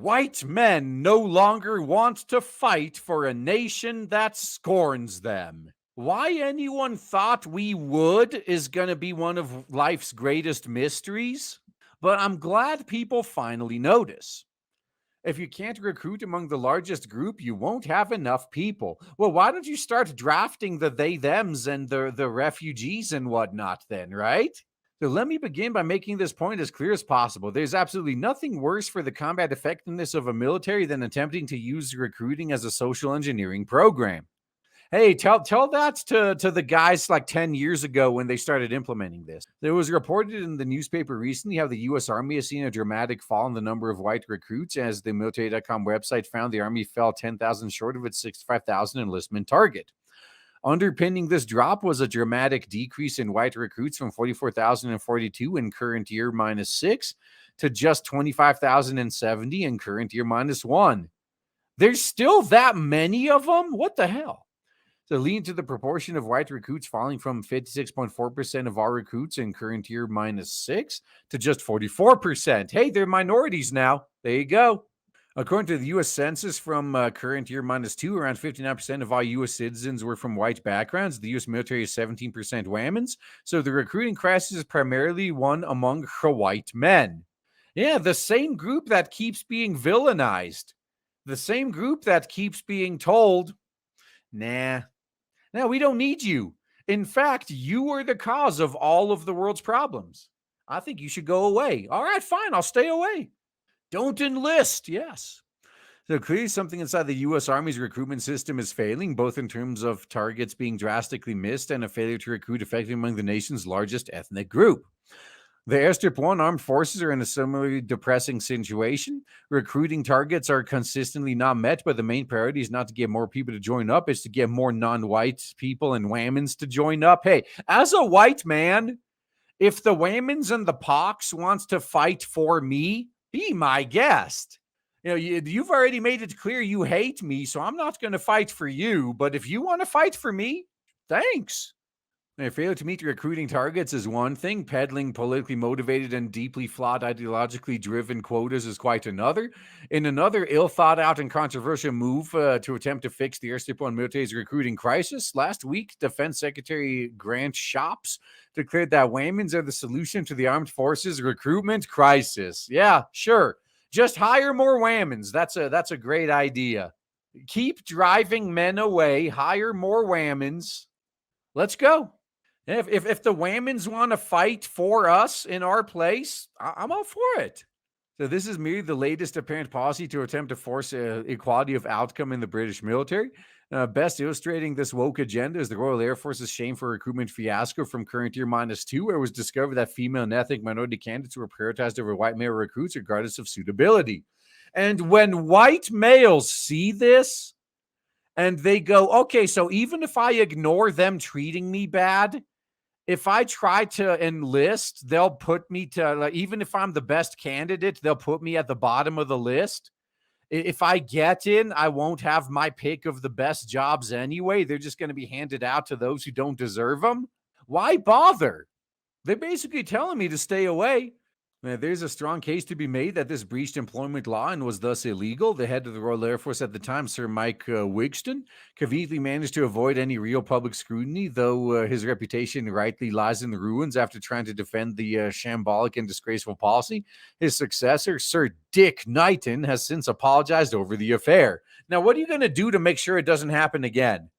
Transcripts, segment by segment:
White men no longer want to fight for a nation that scorns them. Why anyone thought we would is going to be one of life's greatest mysteries, but I'm glad people finally notice. If you can't recruit among the largest group, you won't have enough people. Well, why don't you start drafting the they, thems, and the refugees and whatnot then, right? So let me begin by making this point as clear as possible. There's absolutely nothing worse for the combat effectiveness of a military than attempting to use recruiting as a social engineering program. Hey, tell that to the guys like 10 years ago when they started implementing this. It was reported in the newspaper recently how the U.S. Army has seen a dramatic fall in the number of white recruits, as the military.com website found the Army fell 10,000 short of its 65,000 enlistment target. Underpinning this drop was a dramatic decrease in white recruits from 44,042 in current year -6 to just 25,070 in current year -1. There's still that many of them? What the hell? So leading to the proportion of white recruits falling from 56.4% of all recruits in current year -6 to just 44%. Hey, they're minorities now. There you go. According to the U.S. Census from current year -2, around 59% of all U.S. citizens were from white backgrounds. The U.S. military is 17% Whammons. So the recruiting crisis is primarily one among white men. Yeah, the same group that keeps being villainized. The same group that keeps being told, nah, we don't need you. In fact, you are the cause of all of the world's problems. I think you should go away. All right, fine, I'll stay away. Don't enlist, yes. So clearly something inside the U.S. Army's recruitment system is failing, both in terms of targets being drastically missed and a failure to recruit effectively among the nation's largest ethnic group. The Airstrip 1 armed forces are in a similarly depressing situation. Recruiting targets are consistently not met, but the main priority is not to get more people to join up, it's to get more non-white people and Whammons to join up. Hey, as a white man, if the Whammons and the Pox wants to fight for me, be my guest. You know, you've already made it clear you hate me, so I'm not going to fight for you. But if you want to fight for me, thanks. Failure to meet recruiting targets is one thing. Peddling politically motivated and deeply flawed, ideologically driven quotas is quite another. In another ill-thought-out and controversial move to attempt to fix the Airstrip 1 military's recruiting crisis, last week, Defense Secretary Grant Shapps declared that Whammons are the solution to the armed forces recruitment crisis. Yeah, sure. Just hire more Whammons. That's a great idea. Keep driving men away. Hire more Whammons. Let's go. If the Whammons want to fight for us in our place, I'm all for it. So this is merely the latest apparent policy to attempt to force equality of outcome in the British military. Best illustrating this woke agenda is the Royal Air Force's shameful recruitment fiasco from current year -2, where it was discovered that female and ethnic minority candidates were prioritized over white male recruits regardless of suitability. And when white males see this and they go, okay, so even if I ignore them treating me bad, if I try to enlist, they'll put me to, like, even if I'm the best candidate, they'll put me at the bottom of the list. If I get in, I won't have my pick of the best jobs anyway. They're just going to be handed out to those who don't deserve them. Why bother? They're basically telling me to stay away. There's a strong case to be made that this breached employment law and was thus illegal. The head of the Royal Air Force at the time, Sir Mike Wigston, conveniently managed to avoid any real public scrutiny, though his reputation rightly lies in the ruins after trying to defend the shambolic and disgraceful policy. His successor, Sir Dick Knighton, has since apologized over the affair. Now, what are you going to do to make sure it doesn't happen again?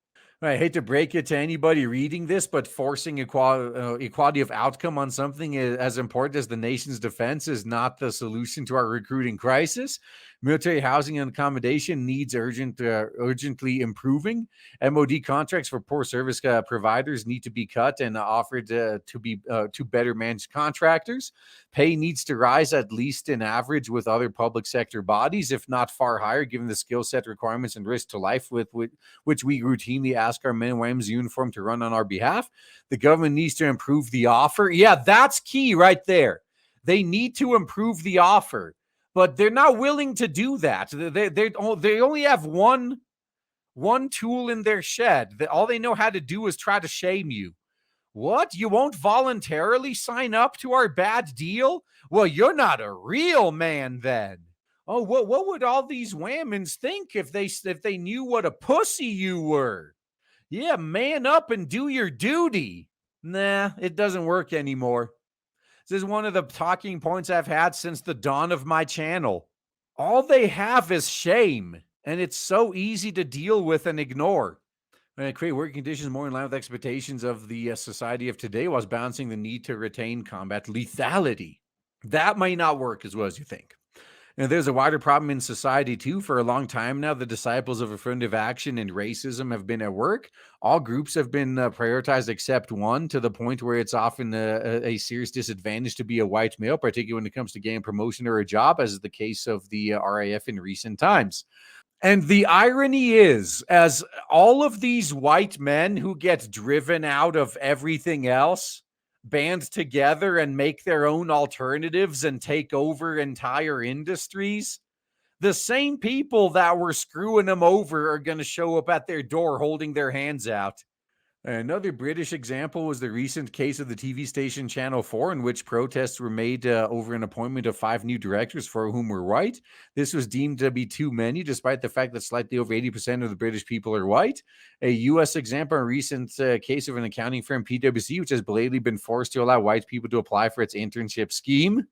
I hate to break it to anybody reading this, but forcing equality of outcome on something as important as the nation's defense is not the solution to our recruiting crisis. Military housing and accommodation needs urgently improving. MOD contracts for poor service providers need to be cut and offered to better managed contractors. Pay needs to rise at least in average with other public sector bodies, if not far higher, given the skill set requirements and risk to life with which we routinely ask our men and women's uniform to run on our behalf. The government needs to improve the offer. Yeah, that's key right there. They need to improve the offer, but they're not willing to do that. They only have one tool in their shed. All they know how to do is try to shame you. What? You won't voluntarily sign up to our bad deal? Well, you're not a real man then. Oh, what would all these whammons think if they knew what a pussy you were? Yeah, man up and do your duty. Nah, it doesn't work anymore. This is one of the talking points I've had since the dawn of my channel. All they have is shame, and it's so easy to deal with and ignore. And create working conditions more in line with expectations of the society of today, whilst balancing the need to retain combat lethality. That might not work as well as you think. And there's a wider problem in society too. For a long time now, the disciples of affirmative action and racism have been at work. All groups have been prioritized except one, to the point where it's often a serious disadvantage to be a white male, particularly when it comes to getting promotion or a job, as is the case of the RAF in recent times. And the irony is, as all of these white men who get driven out of everything else band together and make their own alternatives and take over entire industries, the same people that were screwing them over are going to show up at their door holding their hands out. Another British example was the recent case of the TV station Channel 4, in which protests were made over an appointment of 5 new directors, 4 of whom were white. This was deemed to be too many, despite the fact that slightly over 80% of the British people are white. A U.S. example, a recent case of an accounting firm, PwC, which has blatantly been forced to allow white people to apply for its internship scheme.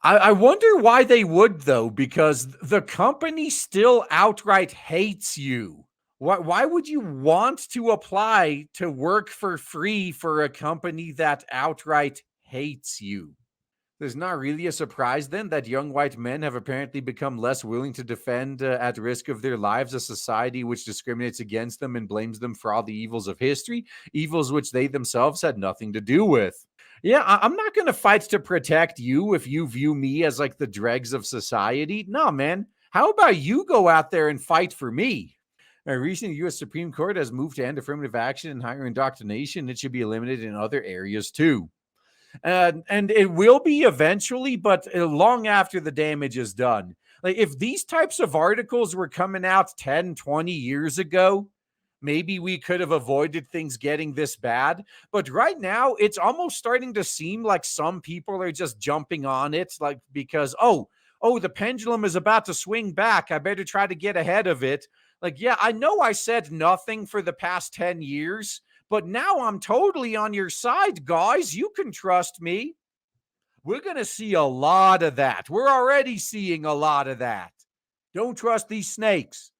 I wonder why they would, though, because the company still outright hates you. Why would you want to apply to work for free for a company that outright hates you? There's not really a surprise then that young white men have apparently become less willing to defend at risk of their lives a society which discriminates against them and blames them for all the evils of history, evils which they themselves had nothing to do with. Yeah, I'm not going to fight to protect you if you view me as like the dregs of society. No, man. How about you go out there and fight for me? A recent U.S. Supreme Court has moved to end affirmative action and higher indoctrination. It should be eliminated in other areas too. And it will be eventually, but long after the damage is done. Like, if these types of articles were coming out 10, 20 years ago, maybe we could have avoided things getting this bad. But right now, it's almost starting to seem like some people are just jumping on it, like, because, the pendulum is about to swing back. I better try to get ahead of it. Like, yeah, I know I said nothing for the past 10 years, but now I'm totally on your side, guys. You can trust me. We're going to see a lot of that. We're already seeing a lot of that. Don't trust these snakes.